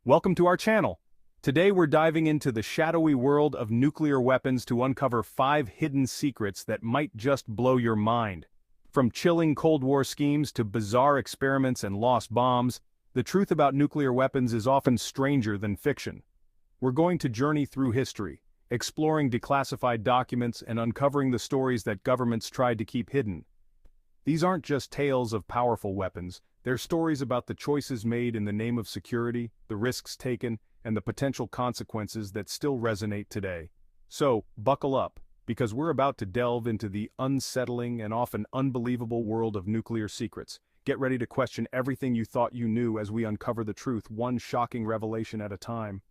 Welcome to our channel. Today we're diving into the shadowy world of nuclear weapons to uncover 5 hidden secrets that might just blow your mind. From chilling Cold War schemes to bizarre experiments and lost bombs, the truth about nuclear weapons is often stranger than fiction. We're going to journey through history, exploring declassified documents and uncovering the stories that governments tried to keep hidden. These aren't just tales of powerful weapons. They're stories about the choices made in the name of security, the risks taken, and the potential consequences that still resonate today. So, buckle up, because we're about to delve into the unsettling and often unbelievable world of nuclear secrets. Get ready to question everything you thought you knew as we uncover the truth, one shocking revelation at a time.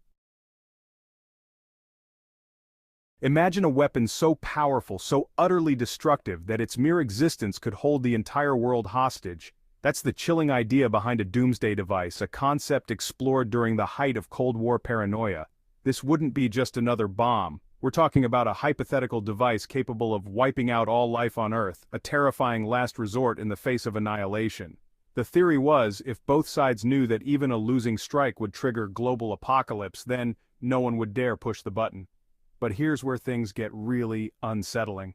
Imagine a weapon so powerful, so utterly destructive that its mere existence could hold the entire world hostage. That's the chilling idea behind a Doomsday Device, a concept explored during the height of Cold War paranoia. This wouldn't be just another bomb. We're talking about a hypothetical device capable of wiping out all life on Earth, a terrifying last resort in the face of annihilation. The theory was, if both sides knew that even a losing strike would trigger global apocalypse, then no one would dare push the button. But here's where things get really unsettling.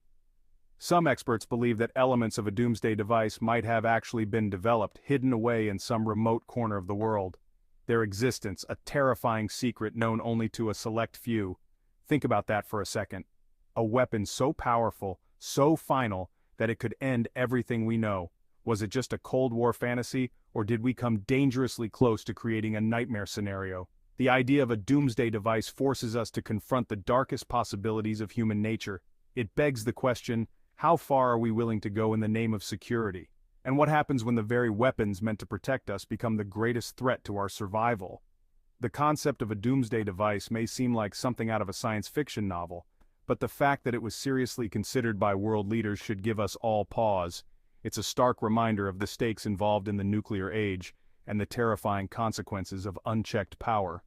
Some experts believe that elements of a Doomsday Device might have actually been developed, hidden away in some remote corner of the world. Their existence, a terrifying secret known only to a select few. Think about that for a second. A weapon so powerful, so final, that it could end everything we know. Was it just a Cold War fantasy, or did we come dangerously close to creating a nightmare scenario? The idea of a Doomsday Device forces us to confront the darkest possibilities of human nature. It begs the question, how far are we willing to go in the name of security? And what happens when the very weapons meant to protect us become the greatest threat to our survival? The concept of a Doomsday Device may seem like something out of a science fiction novel, but the fact that it was seriously considered by world leaders should give us all pause. It's a stark reminder of the stakes involved in the nuclear age, and the terrifying consequences of unchecked power.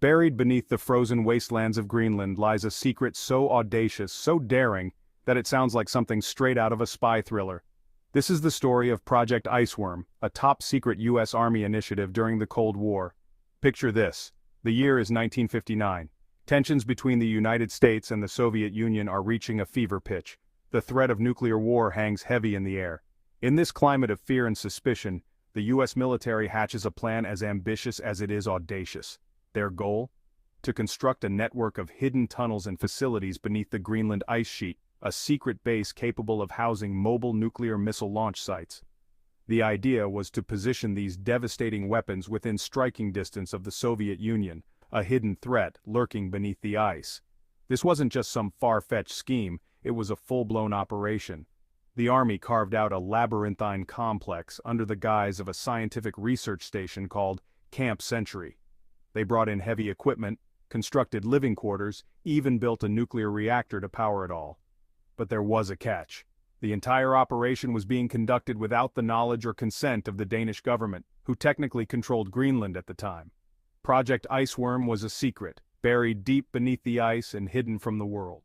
Buried beneath the frozen wastelands of Greenland lies a secret so audacious, so daring, that it sounds like something straight out of a spy thriller. This is the story of Project Iceworm, a top-secret U.S. Army initiative during the Cold War. Picture this. The year is 1959. Tensions between the United States and the Soviet Union are reaching a fever pitch. The threat of nuclear war hangs heavy in the air. In this climate of fear and suspicion, the U.S. military hatches a plan as ambitious as it is audacious. Their goal? To construct a network of hidden tunnels and facilities beneath the Greenland ice sheet, a secret base capable of housing mobile nuclear missile launch sites. The idea was to position these devastating weapons within striking distance of the Soviet Union, a hidden threat lurking beneath the ice. This wasn't just some far-fetched scheme, it was a full-blown operation. The Army carved out a labyrinthine complex under the guise of a scientific research station called Camp Century. They brought in heavy equipment, constructed living quarters, even built a nuclear reactor to power it all. But there was a catch. The entire operation was being conducted without the knowledge or consent of the Danish government, who technically controlled Greenland at the time. Project Iceworm was a secret, buried deep beneath the ice and hidden from the world.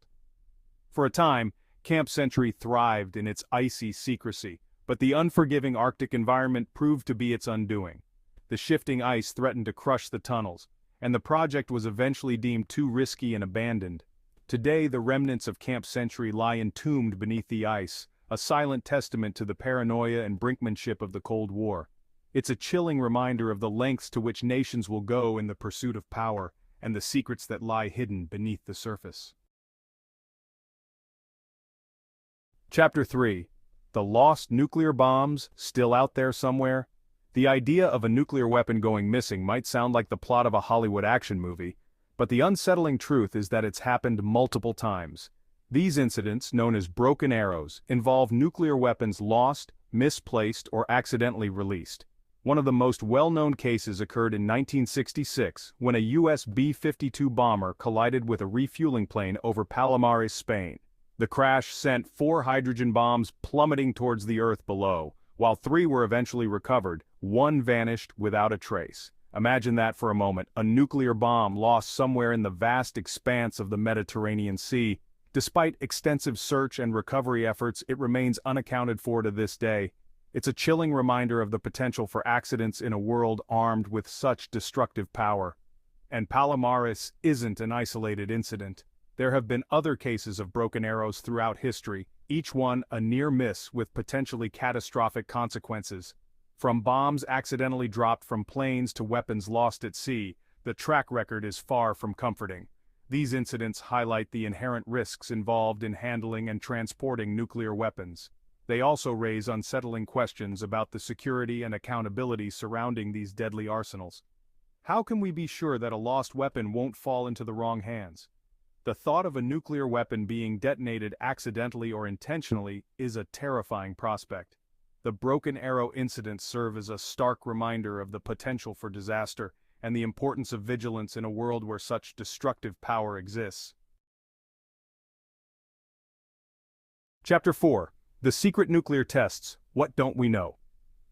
For a time, Camp Century thrived in its icy secrecy, but the unforgiving Arctic environment proved to be its undoing. The shifting ice threatened to crush the tunnels, and the project was eventually deemed too risky and abandoned. Today, the remnants of Camp Century lie entombed beneath the ice, a silent testament to the paranoia and brinkmanship of the Cold War. It's a chilling reminder of the lengths to which nations will go in the pursuit of power, and the secrets that lie hidden beneath the surface. Chapter 3. The Lost Nuclear Bombs, Still Out There Somewhere? The idea of a nuclear weapon going missing might sound like the plot of a Hollywood action movie, but the unsettling truth is that it's happened multiple times. These incidents, known as broken arrows, involve nuclear weapons lost, misplaced, or accidentally released. One of the most well-known cases occurred in 1966 when a U.S. B-52 bomber collided with a refueling plane over Palomares, Spain. The crash sent 4 hydrogen bombs plummeting towards the earth below. While 3 were eventually recovered, 1 vanished without a trace. Imagine that for a moment, a nuclear bomb lost somewhere in the vast expanse of the Mediterranean Sea. Despite extensive search and recovery efforts, it remains unaccounted for to this day. It's a chilling reminder of the potential for accidents in a world armed with such destructive power. And Palomares isn't an isolated incident. There have been other cases of broken arrows throughout history, each one a near miss with potentially catastrophic consequences. From bombs accidentally dropped from planes to weapons lost at sea, the track record is far from comforting. These incidents highlight the inherent risks involved in handling and transporting nuclear weapons. They also raise unsettling questions about the security and accountability surrounding these deadly arsenals. How can we be sure that a lost weapon won't fall into the wrong hands? The thought of a nuclear weapon being detonated accidentally or intentionally is a terrifying prospect. The broken arrow incidents serve as a stark reminder of the potential for disaster and the importance of vigilance in a world where such destructive power exists. Chapter 4. The Secret Nuclear Tests, What Don't We Know?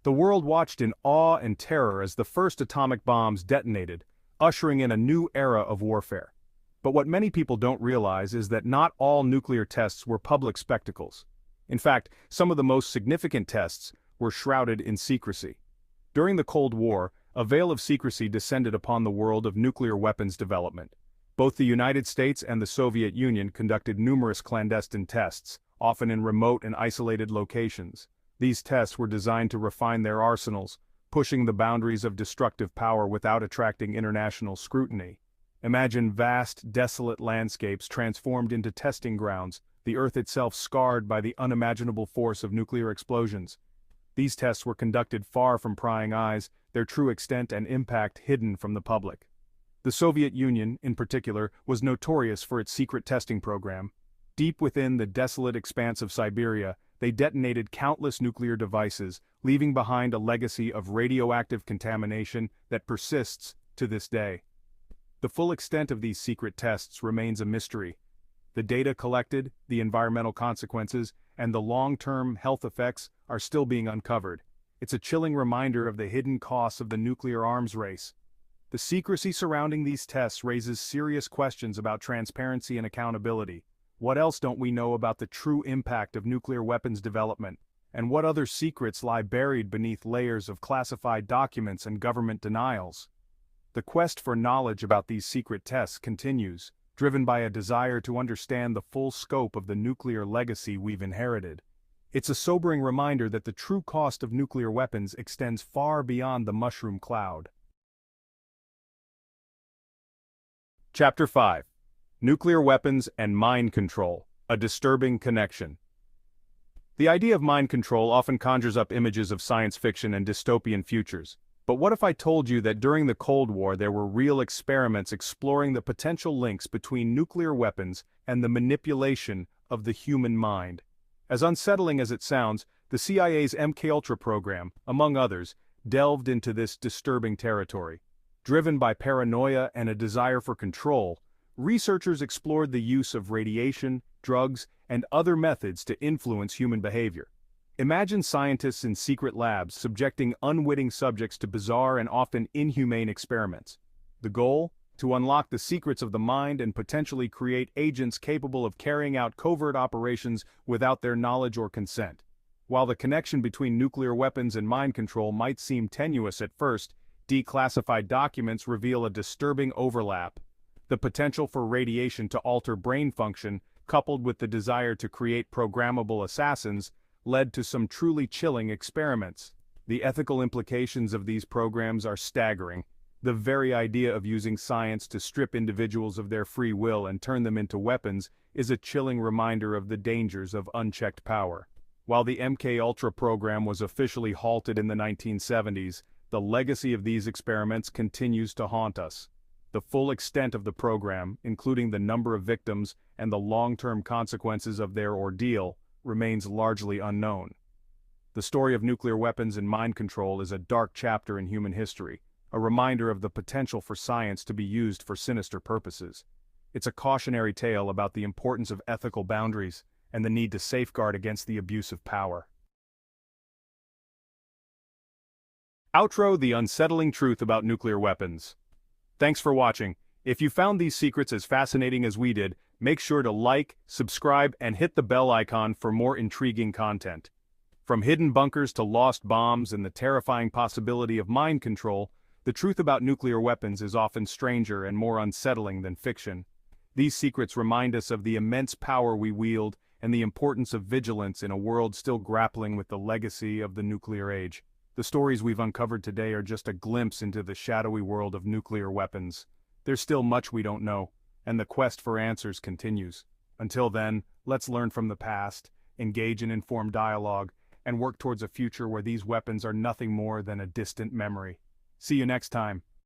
The world watched in awe and terror as the first atomic bombs detonated, ushering in a new era of warfare. But what many people don't realize is that not all nuclear tests were public spectacles. In fact, some of the most significant tests were shrouded in secrecy. During the Cold War, a veil of secrecy descended upon the world of nuclear weapons development. Both the United States and the Soviet Union conducted numerous clandestine tests, often in remote and isolated locations. These tests were designed to refine their arsenals, pushing the boundaries of destructive power without attracting international scrutiny. Imagine vast, desolate landscapes transformed into testing grounds, the Earth itself scarred by the unimaginable force of nuclear explosions. These tests were conducted far from prying eyes, their true extent and impact hidden from the public. The Soviet Union, in particular, was notorious for its secret testing program. Deep within the desolate expanse of Siberia, they detonated countless nuclear devices, leaving behind a legacy of radioactive contamination that persists to this day. The full extent of these secret tests remains a mystery. The data collected, the environmental consequences, and the long-term health effects are still being uncovered. It's a chilling reminder of the hidden costs of the nuclear arms race. The secrecy surrounding these tests raises serious questions about transparency and accountability. What else don't we know about the true impact of nuclear weapons development? And what other secrets lie buried beneath layers of classified documents and government denials? The quest for knowledge about these secret tests continues, driven by a desire to understand the full scope of the nuclear legacy we've inherited. It's a sobering reminder that the true cost of nuclear weapons extends far beyond the mushroom cloud. Chapter 5. Nuclear Weapons and Mind Control, a Disturbing Connection. The idea of mind control often conjures up images of science fiction and dystopian futures. But what if I told you that during the Cold War there were real experiments exploring the potential links between nuclear weapons and the manipulation of the human mind? As unsettling as it sounds, the CIA's MKUltra program, among others, delved into this disturbing territory. Driven by paranoia and a desire for control, researchers explored the use of radiation, drugs, and other methods to influence human behavior. Imagine scientists in secret labs subjecting unwitting subjects to bizarre and often inhumane experiments. The goal? To unlock the secrets of the mind and potentially create agents capable of carrying out covert operations without their knowledge or consent. While the connection between nuclear weapons and mind control might seem tenuous at first, declassified documents reveal a disturbing overlap. The potential for radiation to alter brain function, coupled with the desire to create programmable assassins, led to some truly chilling experiments. The ethical implications of these programs are staggering. The very idea of using science to strip individuals of their free will and turn them into weapons is a chilling reminder of the dangers of unchecked power. While the MKUltra program was officially halted in the 1970s, the legacy of these experiments continues to haunt us. The full extent of the program, including the number of victims and the long-term consequences of their ordeal, remains largely unknown. The story of nuclear weapons and mind control is a dark chapter in human history, a reminder of the potential for science to be used for sinister purposes. It's a cautionary tale about the importance of ethical boundaries and the need to safeguard against the abuse of power. Outro: the unsettling truth about nuclear weapons. Thanks for watching. If you found these secrets as fascinating as we did, make sure to like, subscribe, and hit the bell icon for more intriguing content. From hidden bunkers to lost bombs and the terrifying possibility of mind control, the truth about nuclear weapons is often stranger and more unsettling than fiction. These secrets remind us of the immense power we wield and the importance of vigilance in a world still grappling with the legacy of the nuclear age. The stories we've uncovered today are just a glimpse into the shadowy world of nuclear weapons. There's still much we don't know, and the quest for answers continues. Until then, let's learn from the past, engage in informed dialogue, and work towards a future where these weapons are nothing more than a distant memory. See you next time.